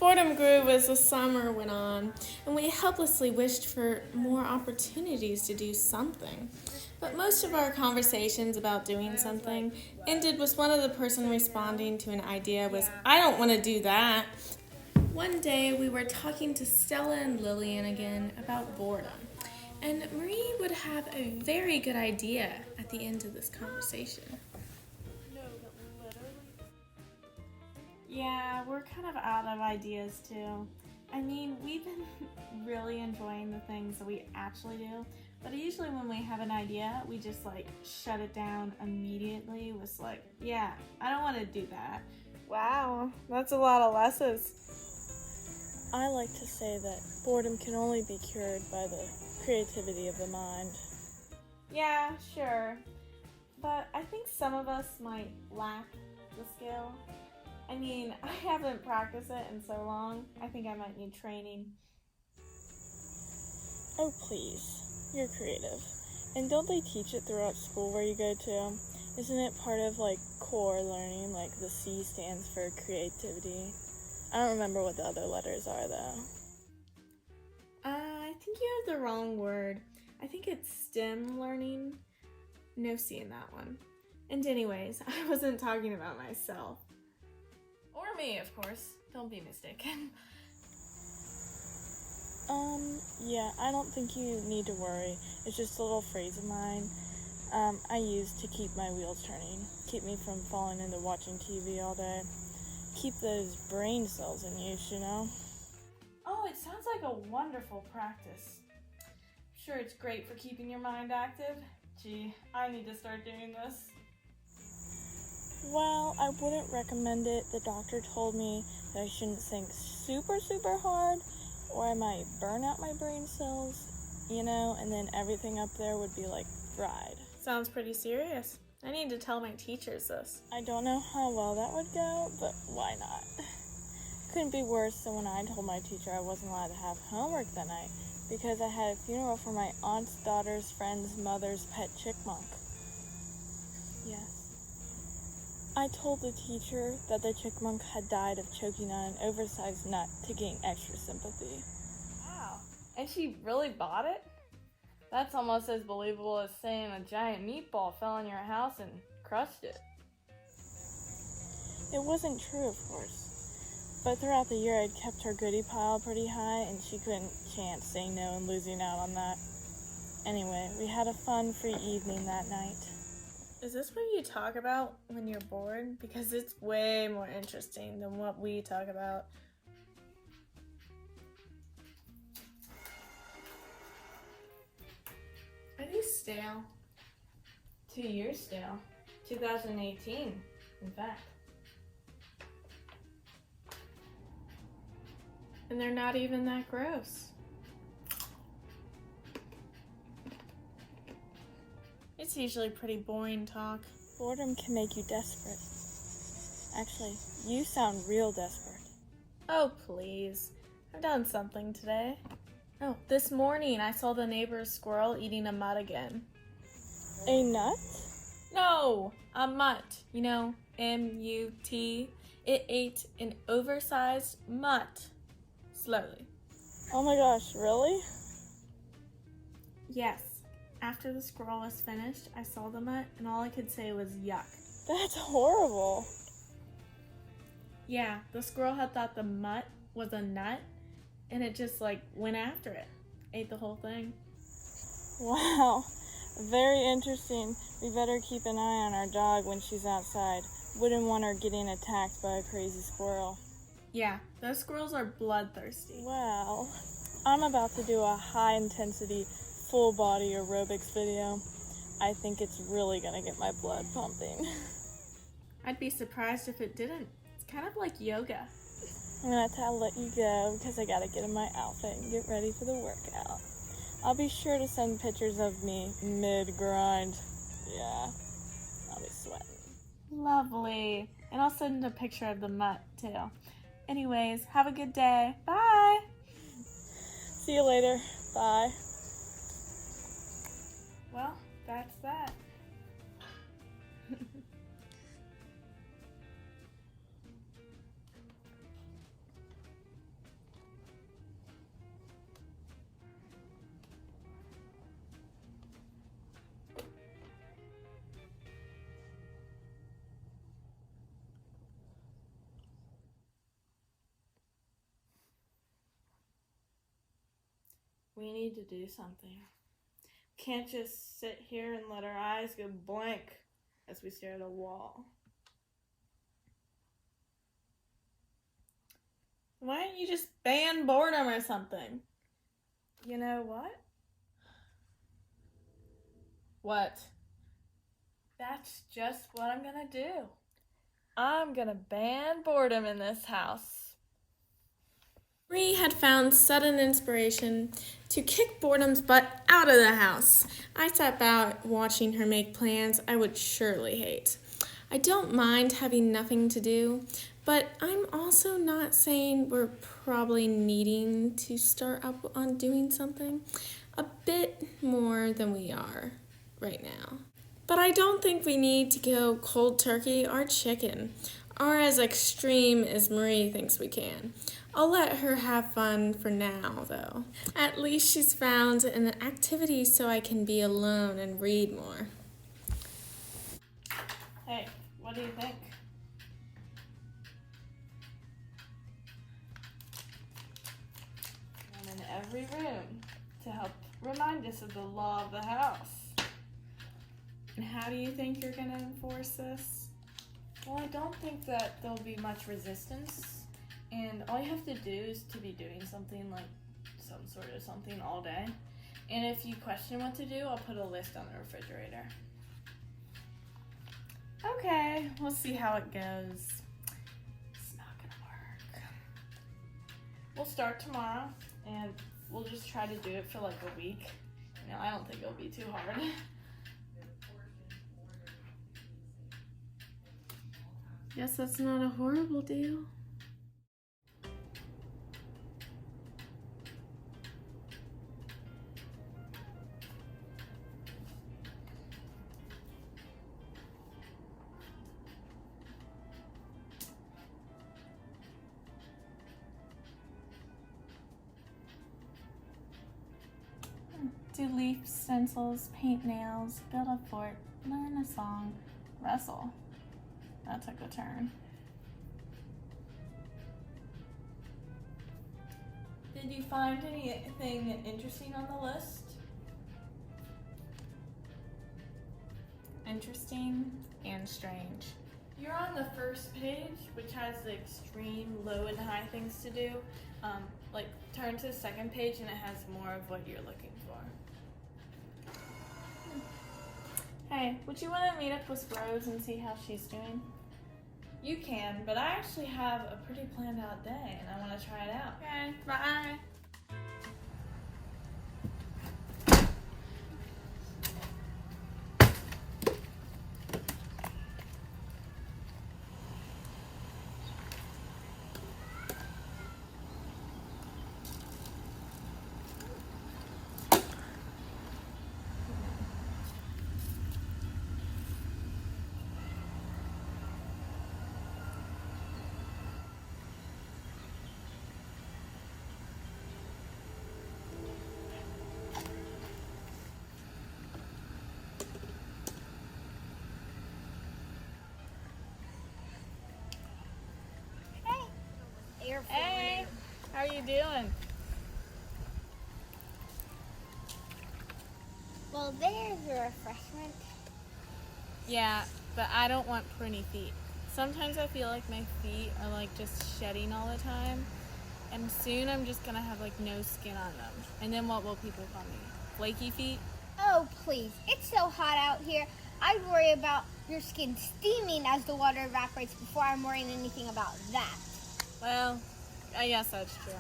Boredom grew as the summer went on, and we helplessly wished for more opportunities to do something. But most of our conversations about doing something ended with one of the person responding to an idea was, I don't want to do that. One day we were talking to Stella and Lillian again about boredom, and Marie would have a very good idea at the end of this conversation. Yeah, we're kind of out of ideas too. I mean, we've been really enjoying the things that we actually do, but usually when we have an idea, we just shut it down immediately. It was like, yeah, I don't want to do that. Wow, that's a lot of lessons. I like to say that boredom can only be cured by the creativity of the mind. Yeah, sure. But I think some of us might lack the skill. I mean, I haven't practiced it in so long. I think I might need training. Oh, please. You're creative. And don't they teach it throughout school where you go to? Isn't it part of, core learning? The C stands for creativity. I don't remember what the other letters are, though. I think you have the wrong word. I think it's STEM learning. No C in that one. And anyways, I wasn't talking about myself. Or me, of course. Don't be mistaken. Yeah, I don't think you need to worry. It's just a little phrase of mine I use to keep my wheels turning. Keep me from falling into watching TV all day. Keep those brain cells in use, you know? Oh, it sounds like a wonderful practice. I'm sure it's great for keeping your mind active. Gee, I need to start doing this. Well, I wouldn't recommend it. The doctor told me that I shouldn't think super, super hard, or I might burn out my brain cells, and then everything up there would be fried. Sounds pretty serious. I need to tell my teachers this. I don't know how well that would go, but why not? Couldn't be worse than when I told my teacher I wasn't allowed to have homework that night because I had a funeral for my aunt's daughter's friend's mother's pet chickmunk. Yes. I told the teacher that the chickmunk had died of choking on an oversized nut to gain extra sympathy. Wow. And she really bought it? That's almost as believable as saying a giant meatball fell in your house and crushed it. It wasn't true, of course. But throughout the year, I'd kept her goodie pile pretty high, and she couldn't chance saying no and losing out on that. Anyway, we had a fun, free evening that night. Is this what you talk about when you're bored? Because it's way more interesting than what we talk about. Are these stale? 2 years stale. 2018, in fact. And they're not even that gross. It's usually pretty boring talk. Boredom can make you desperate. Actually, you sound real desperate. Oh, please. I've done something today. Oh, this morning I saw the neighbor's squirrel eating a mutt again. A nut? No, a mutt. M-U-T. It ate an oversized mutt. Slowly. Oh my gosh, really? Yes. After the squirrel was finished, I saw the mutt and all I could say was yuck. That's horrible. Yeah, the squirrel had thought the mutt was a nut and it just went after it. Ate the whole thing. Wow, very interesting. We better keep an eye on our dog when she's outside. Wouldn't want her getting attacked by a crazy squirrel. Yeah, those squirrels are bloodthirsty. Well, I'm about to do a high-intensity, full-body aerobics video. I think it's really gonna get my blood pumping. I'd be surprised if it didn't. It's kind of like yoga. I'm gonna have to let you go because I gotta get in my outfit and get ready for the workout. I'll be sure to send pictures of me mid-grind. Yeah, I'll be sweating. Lovely. And I'll send a picture of the mutt, too. Anyways, have a good day. Bye! See you later. Bye. Well, that's that. We need to do something. Can't just sit here and let our eyes go blank as we stare at a wall. Why don't you just ban boredom or something? You know what? What? That's just what I'm gonna do. I'm gonna ban boredom in this house. Marie had found sudden inspiration to kick boredom's butt out of the house. I sat about watching her make plans I would surely hate. I don't mind having nothing to do, but I'm also not saying we're probably needing to start up on doing something a bit more than we are right now. But I don't think we need to go cold turkey or chicken, or as extreme as Marie thinks we can. I'll let her have fun for now, though. At least she's found an activity so I can be alone and read more. Hey, what do you think? I'm in every room to help remind us of the law of the house. And how do you think you're going to enforce this? Well, I don't think that there'll be much resistance, and all you have to do is to be doing something like some sort of something all day. And if you question what to do, I'll put a list on the refrigerator. Okay, we'll see how it goes. It's not gonna work. We'll start tomorrow, and we'll just try to do it for like a week. You know, I don't think it'll be too hard. Guess that's not a horrible deal. Do leaf stencils, paint nails, build a fort, learn a song, wrestle. That took a turn. Did you find anything interesting on the list? Interesting and strange. You're on the first page, which has the extreme low and high things to do. Like, turn to the second page and it has more of what you're looking for. Hey, would you want to meet up with Rose and see how she's doing? You can, but I actually have a pretty planned out day and I want to try it out. Okay, bye. Hey, how are you doing? Well, there's your refreshment. Yeah, but I don't want pretty feet. Sometimes I feel like my feet are like just shedding all the time, and soon I'm just gonna have like no skin on them. And then what will people call me? Flaky feet? Oh, please. It's so hot out here. I worry about your skin steaming as the water evaporates before I'm worrying anything about that. Well, I guess that's true.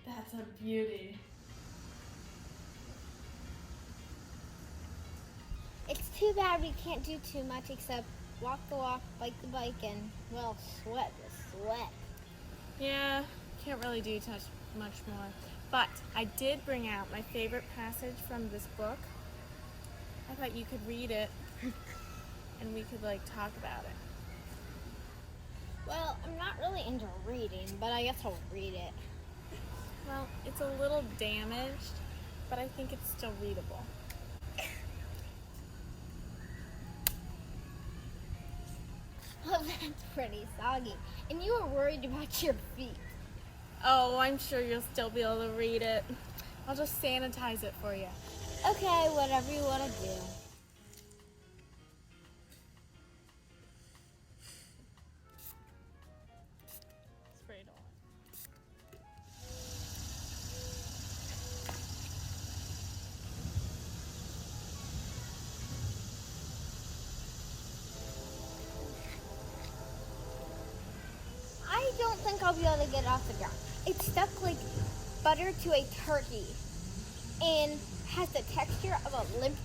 That's a beauty. It's too bad we can't do too much except walk the walk, bike the bike, and, well, sweat the sweat. Yeah, can't really do much more. But I did bring out my favorite passage from this book. I thought you could read it and we could like talk about it. Well, I'm not really into reading, but I guess I'll read it. Well, it's a little damaged, but I think it's still readable. Well, that's pretty soggy. And you were worried about your feet. Oh, I'm sure you'll still be able to read it. I'll just sanitize it for you. Okay, whatever you want to do. Spray it on. I don't think I'll be able to get it off the ground. It's stuck like butter to a turkey and has the texture of a limp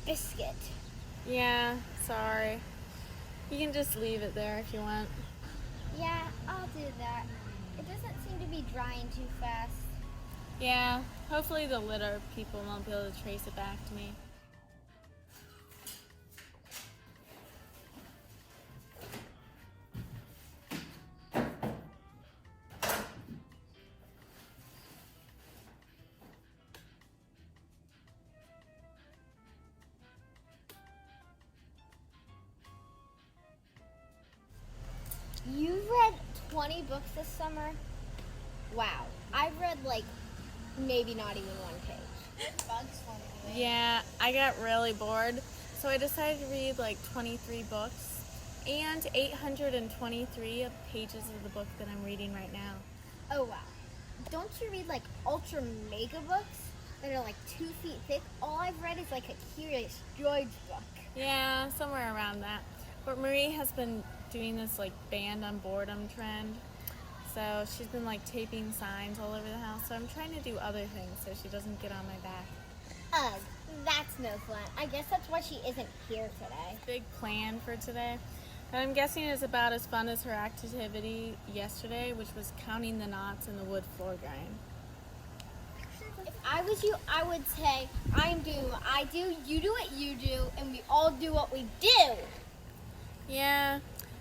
biscuit. Yeah, sorry. You can just leave it there if you want. Yeah, I'll do that. It doesn't seem to be drying too fast. Yeah, hopefully the litter people won't be able to trace it back to me. You've read 20 books this summer? Wow. I've read like maybe not even one page. Yeah, I got really bored, so I decided to read like 23 books and 823 pages of the book that I'm reading right now. Oh wow. Don't you read like ultra mega books that are like 2 feet thick? All I've read is like a Curious George book. Yeah, somewhere around that. But Marie has been doing this like banned on boredom trend. So she's been like taping signs all over the house. So I'm trying to do other things so she doesn't get on my back. Ugh, that's no fun. I guess that's why she isn't here today. Big plan for today. And I'm guessing it's about as fun as her activity yesterday, which was counting the knots in the wood floor grind. If I was you, I would say, I do what I do, you do what you do, and we all do what we do. Yeah,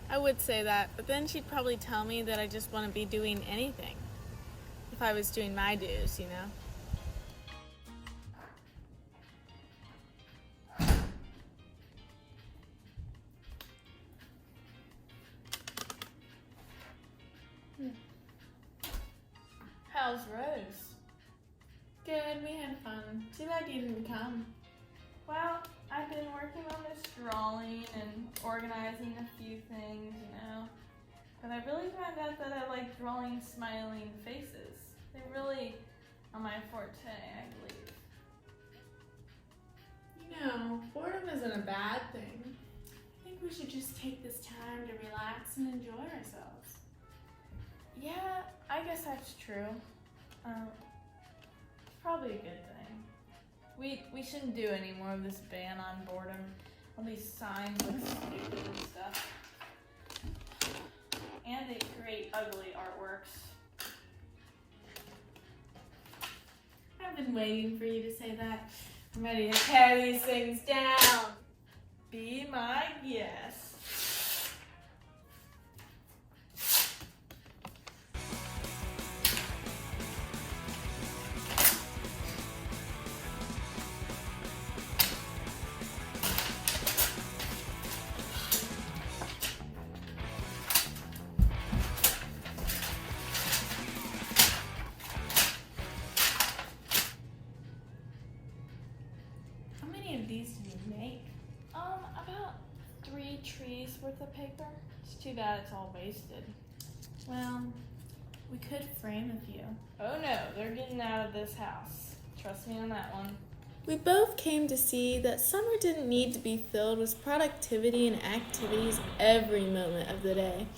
I would say that, but then she'd probably tell me that I just want to be doing anything. If I was doing my dues, you know. How's Rose? Good, we had fun. Too bad you didn't come. Well, I've been working on this drawing and organizing a few things, you know. But I really found out that I like drawing smiling faces. They really are my forte, I believe. You know, boredom isn't a bad thing. I think we should just take this time to relax and enjoy ourselves. Yeah, I guess that's true. Probably a good thing. We shouldn't do any more of this ban on boredom. All these signs look stupid and stuff. And they create ugly artworks. I've been waiting for you to say that. I'm ready to tear these things down. Be my guest. These do you make? About 3 trees worth of paper. It's too bad it's all wasted. Well, we could frame a few. Oh no, they're getting out of this house. Trust me on that one. We both came to see that summer didn't need to be filled with productivity and activities every moment of the day,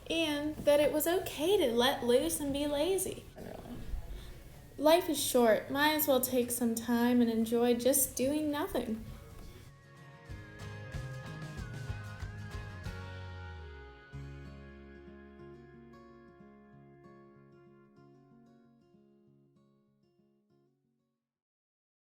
and that it was okay to let loose and be lazy. Life is short. Might as well take some time and enjoy just doing nothing.